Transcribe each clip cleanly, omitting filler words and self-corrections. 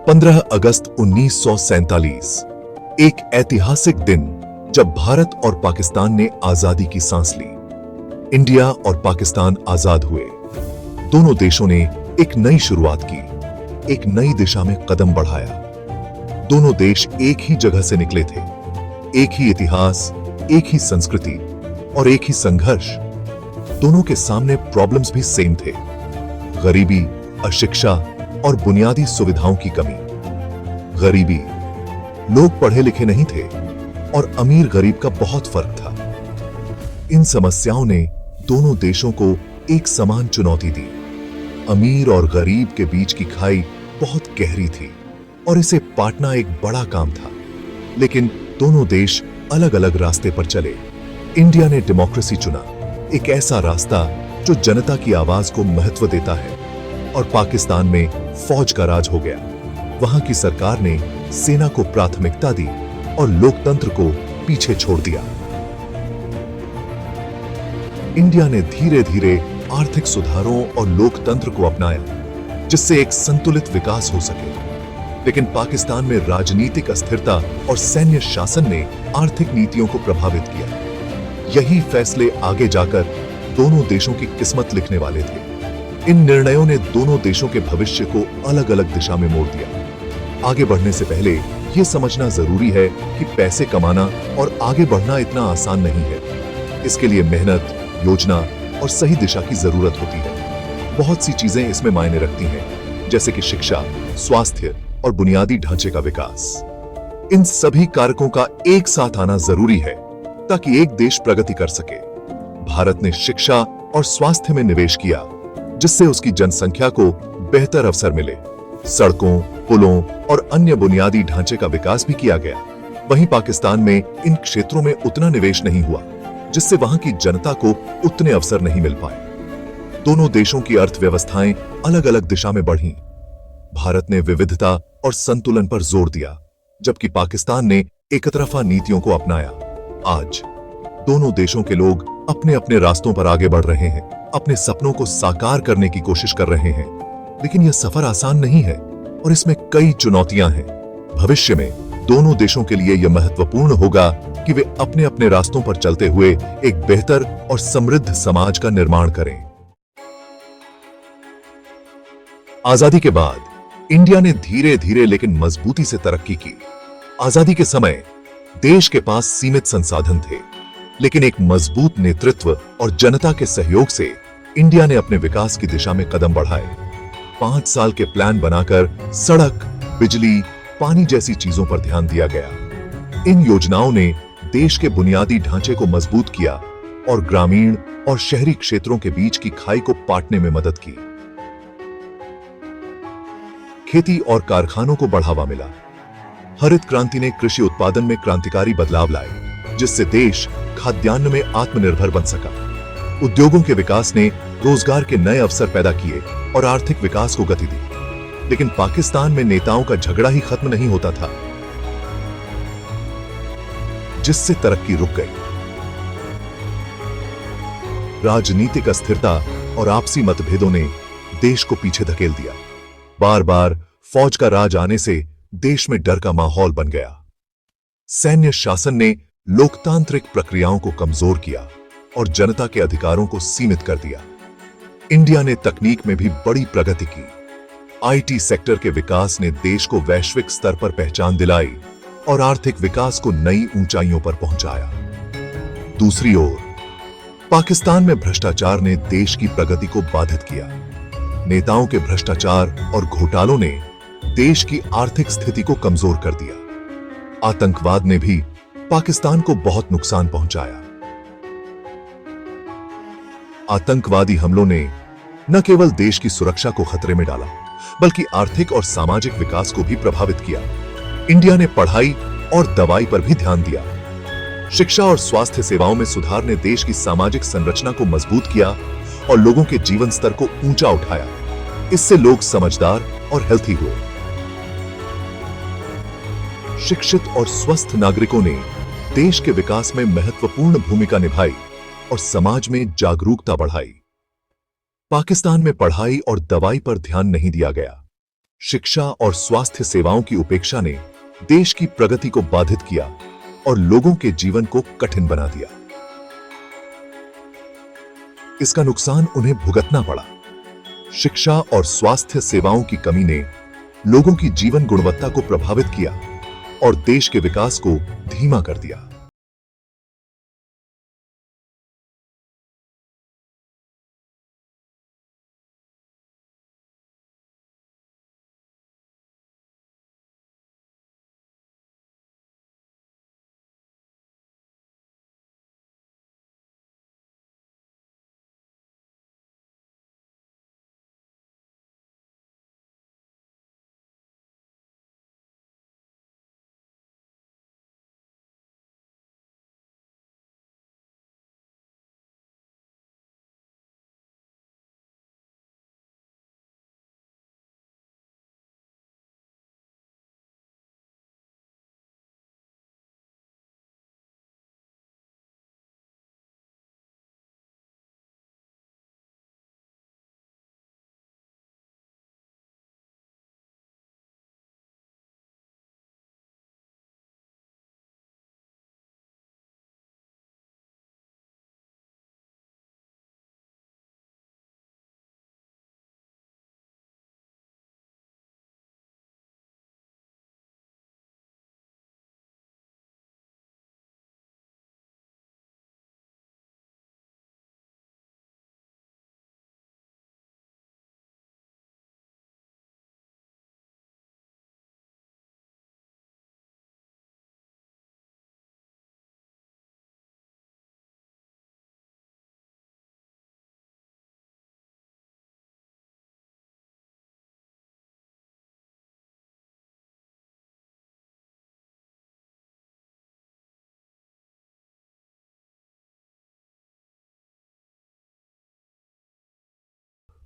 15 अगस्त 1947 एक ऐतिहासिक दिन जब भारत और पाकिस्तान ने आजादी की सांस ली। इंडिया और पाकिस्तान आजाद हुए। दोनों देशों ने एक नई शुरुआत की, एक नई दिशा में कदम बढ़ाया। दोनों देश एक ही जगह से निकले थे, एक ही इतिहास, एक ही संस्कृति और एक ही संघर्ष। दोनों के सामने प्रॉब्लम्स भी सेम थे, गरीबी, अशिक्षा और बुनियादी सुविधाओं की कमी। गरीबी, लोग पढ़े लिखे नहीं थे और अमीर गरीब का बहुत फर्क था। इन समस्याओं ने दोनों देशों को एक समान चुनौती दी। अमीर और गरीब के बीच की खाई बहुत गहरी थी और इसे पाटना एक बड़ा काम था। लेकिन दोनों देश अलग अलग रास्ते पर चले। इंडिया ने डेमोक्रेसी चुना, एक ऐसा रास्ता जो जनता की आवाज को महत्व देता है, और पाकिस्तान में फौज का राज हो गया। वहां की सरकार ने सेना को प्राथमिकता दी और लोकतंत्र को पीछे छोड़ दिया। इंडिया ने धीरे धीरे आर्थिक सुधारों और लोकतंत्र को अपनाया, जिससे एक संतुलित विकास हो सके। लेकिन पाकिस्तान में राजनीतिक अस्थिरता और सैन्य शासन ने आर्थिक नीतियों को प्रभावित किया। यही फैसले आगे जाकर दोनों देशों की किस्मत लिखने वाले थे। इन निर्णयों ने दोनों देशों के भविष्य को अलग अलग दिशा में मोड़ दिया। आगे बढ़ने से पहले यह समझना जरूरी है कि पैसे कमाना और आगे बढ़ना इतना आसान नहीं है। इसके लिए मेहनत, योजना और सही दिशा की जरूरत होती है। बहुत सी चीजें इसमें मायने रखती हैं, जैसे कि शिक्षा, स्वास्थ्य और बुनियादी ढांचे का विकास। इन सभी कारकों का एक साथ आना जरूरी है ताकि एक देश प्रगति कर सके। भारत ने शिक्षा और स्वास्थ्य में निवेश किया, जिससे उसकी जनसंख्या को बेहतर अवसर मिले। सड़कों, पुलों और अन्य बुनियादी ढांचे का विकास भी किया गया। वहीं पाकिस्तान में इन क्षेत्रों में उतना निवेश नहीं हुआ, जिससे वहां की जनता को उतने अवसर नहीं मिल पाए। दोनों देशों की अर्थव्यवस्थाएं अलग अलग दिशा में बढ़ीं। भारत ने विविधता और संतुलन पर जोर दिया, जबकि पाकिस्तान ने एकतरफा नीतियों को अपनाया। आज दोनों देशों के लोग अपने अपने रास्तों पर आगे बढ़ रहे हैं, अपने सपनों को साकार करने की कोशिश कर रहे हैं। लेकिन यह सफर आसान नहीं है और इसमें कई चुनौतियां हैं। भविष्य में दोनों देशों के लिए यह महत्वपूर्ण होगा कि वे अपने अपने रास्तों पर चलते हुए एक बेहतर और समृद्ध समाज का निर्माण करें। आजादी के बाद इंडिया ने धीरे धीरे लेकिन मजबूती से तरक्की की। आजादी के समय देश के पास सीमित संसाधन थे, लेकिन एक मजबूत नेतृत्व और जनता के सहयोग से इंडिया ने अपने विकास की दिशा में कदम बढ़ाए। 5 साल के प्लान बनाकर सड़क, बिजली, पानी जैसी चीजों पर ध्यान दिया गया। इन योजनाओं ने देश के बुनियादी ढांचे को मजबूत किया और ग्रामीण और शहरी क्षेत्रों के बीच की खाई को पाटने में मदद की। खेती और कारखानों को बढ़ावा मिला। हरित क्रांति ने कृषि उत्पादन में क्रांतिकारी बदलाव लाए, जिससे देश खाद्यान्न में आत्मनिर्भर बन सका। उद्योगों के विकास ने रोजगार के नए अवसर पैदा किए और आर्थिक विकास को गति दी। लेकिन पाकिस्तान में नेताओं का झगड़ा ही खत्म नहीं होता था, जिससे तरक्की रुक गई। राजनीतिक अस्थिरता और आपसी मतभेदों ने देश को पीछे धकेल दिया। बार बार फौज का राज आने से देश में डर का माहौल बन गया। सैन्य शासन ने लोकतांत्रिक प्रक्रियाओं को कमजोर किया और जनता के अधिकारों को सीमित कर दिया। इंडिया ने तकनीक में भी बड़ी प्रगति की। आईटी सेक्टर के विकास ने देश को वैश्विक स्तर पर पहचान दिलाई और आर्थिक विकास को नई ऊंचाइयों पर पहुंचाया। दूसरी ओर पाकिस्तान में भ्रष्टाचार ने देश की प्रगति को बाधित किया। नेताओं के भ्रष्टाचार और घोटालों ने देश की आर्थिक स्थिति को कमजोर कर दिया। आतंकवाद ने भी पाकिस्तान को बहुत नुकसान पहुंचाया। आतंकवादी हमलों ने न केवल देश की सुरक्षा को खतरे में डाला, बल्कि आर्थिक और सामाजिक विकास को भी प्रभावित किया। इंडिया ने पढ़ाई और दवाई पर भी ध्यान दिया। शिक्षा और स्वास्थ्य सेवाओं में सुधार ने देश की सामाजिक संरचना को मजबूत किया और लोगों के जीवन स्तर को ऊंचा उठाया। इससे लोग समझदार और हेल्थी हुए। शिक्षित और स्वस्थ नागरिकों ने देश के विकास में महत्वपूर्ण भूमिका निभाई और समाज में जागरूकता बढ़ाई। पाकिस्तान में पढ़ाई और दवाई पर ध्यान नहीं दिया गया। शिक्षा और स्वास्थ्य सेवाओं की उपेक्षा ने देश की प्रगति को बाधित किया और लोगों के जीवन को कठिन बना दिया। इसका नुकसान उन्हें भुगतना पड़ा। शिक्षा और स्वास्थ्य सेवाओं की कमी ने लोगों की जीवन गुणवत्ता को प्रभावित किया और देश के विकास को धीमा कर दिया।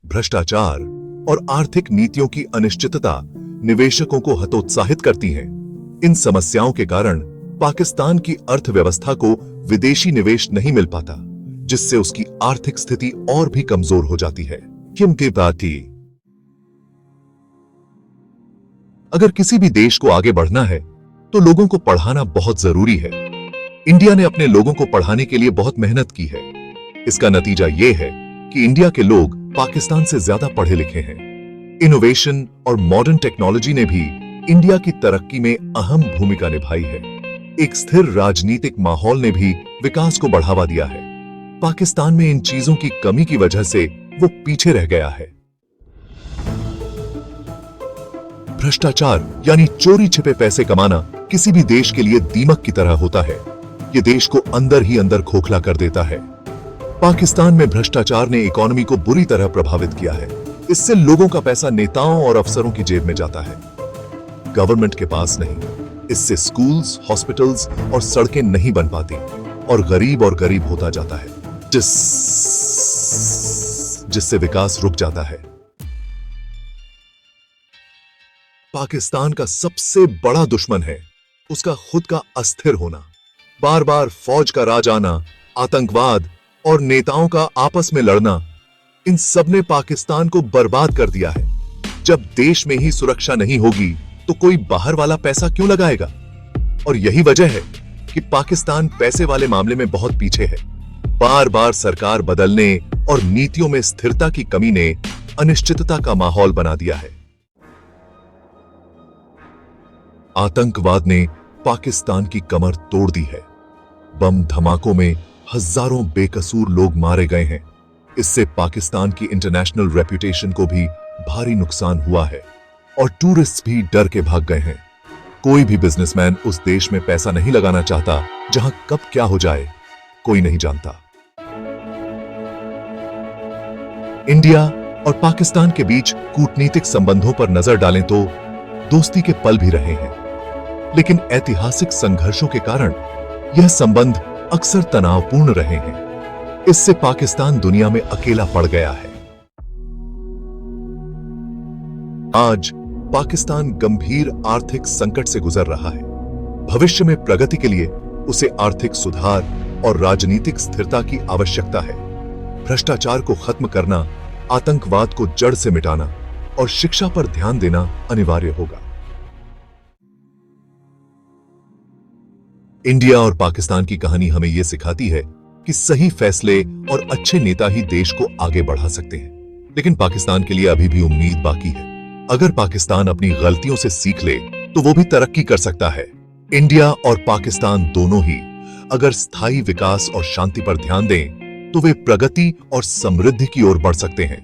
भ्रष्टाचार और आर्थिक नीतियों की अनिश्चितता निवेशकों को हतोत्साहित करती हैं। इन समस्याओं के कारण पाकिस्तान की अर्थव्यवस्था को विदेशी निवेश नहीं मिल पाता, जिससे उसकी आर्थिक स्थिति और भी कमजोर हो जाती है। क्योंकि अगर किसी भी देश को आगे बढ़ना है तो लोगों को पढ़ाना बहुत जरूरी है। इंडिया ने अपने लोगों को पढ़ाने के लिए बहुत मेहनत की है। इसका नतीजा यह है कि इंडिया के लोग पाकिस्तान से ज्यादा पढ़े लिखे हैं। इनोवेशन और मॉडर्न टेक्नोलॉजी ने भी इंडिया की तरक्की में अहम भूमिका निभाई है। एक स्थिर राजनीतिक माहौल ने भी विकास को बढ़ावा दिया है। पाकिस्तान में इन चीजों की कमी की वजह से वो पीछे रह गया है। भ्रष्टाचार यानी चोरी छिपे पैसे कमाना किसी भी देश के लिए दीमक की तरह होता है। ये देश को अंदर ही अंदर खोखला कर देता है। पाकिस्तान में भ्रष्टाचार ने इकोनॉमी को बुरी तरह प्रभावित किया है। इससे लोगों का पैसा नेताओं और अफसरों की जेब में जाता है, गवर्नमेंट के पास नहीं। इससे स्कूल्स, हॉस्पिटल्स और सड़कें नहीं बन पाती और गरीब होता जाता है, जिससे विकास रुक जाता है। पाकिस्तान का सबसे बड़ा दुश्मन है उसका खुद का अस्थिर होना। बार बार फौज का राज आना, आतंकवाद और नेताओं का आपस में लड़ना, इन सब ने पाकिस्तान को बर्बाद कर दिया है। जब देश में ही सुरक्षा नहीं होगी तो कोई बाहर वाला पैसा क्यों लगाएगा? और यही वजह है कि पाकिस्तान पैसे वाले मामले में बहुत पीछे है। बार बार सरकार बदलने और नीतियों में स्थिरता की कमी ने अनिश्चितता का माहौल बना दिया है। आतंकवाद ने पाकिस्तान की कमर तोड़ दी है। बम धमाकों में हजारों बेकसूर लोग मारे गए हैं। इससे पाकिस्तान की इंटरनेशनल रेपुटेशन को भी भारी नुकसान हुआ है और टूरिस्ट भी डर के भाग गए हैं। कोई भी बिजनेसमैन उस देश में पैसा नहीं लगाना चाहता जहां कब क्या हो जाए कोई नहीं जानता। इंडिया और पाकिस्तान के बीच कूटनीतिक संबंधों पर नजर डालें तो दोस्ती के पल भी रहे हैं, लेकिन ऐतिहासिक संघर्षों के कारण यह संबंध अक्सर तनावपूर्ण रहे हैं। इससे पाकिस्तान दुनिया में अकेला पड़ गया है। आज पाकिस्तान गंभीर आर्थिक संकट से गुजर रहा है। भविष्य में प्रगति के लिए उसे आर्थिक सुधार और राजनीतिक स्थिरता की आवश्यकता है। भ्रष्टाचार को खत्म करना, आतंकवाद को जड़ से मिटाना और शिक्षा पर ध्यान देना अनिवार्य होगा। इंडिया और पाकिस्तान की कहानी हमें यह सिखाती है कि सही फैसले और अच्छे नेता ही देश को आगे बढ़ा सकते हैं। लेकिन पाकिस्तान के लिए अभी भी उम्मीद बाकी है। अगर पाकिस्तान अपनी गलतियों से सीख ले तो वो भी तरक्की कर सकता है। इंडिया और पाकिस्तान दोनों ही अगर स्थायी विकास और शांति पर ध्यान दें तो वे प्रगति और समृद्धि की ओर बढ़ सकते हैं।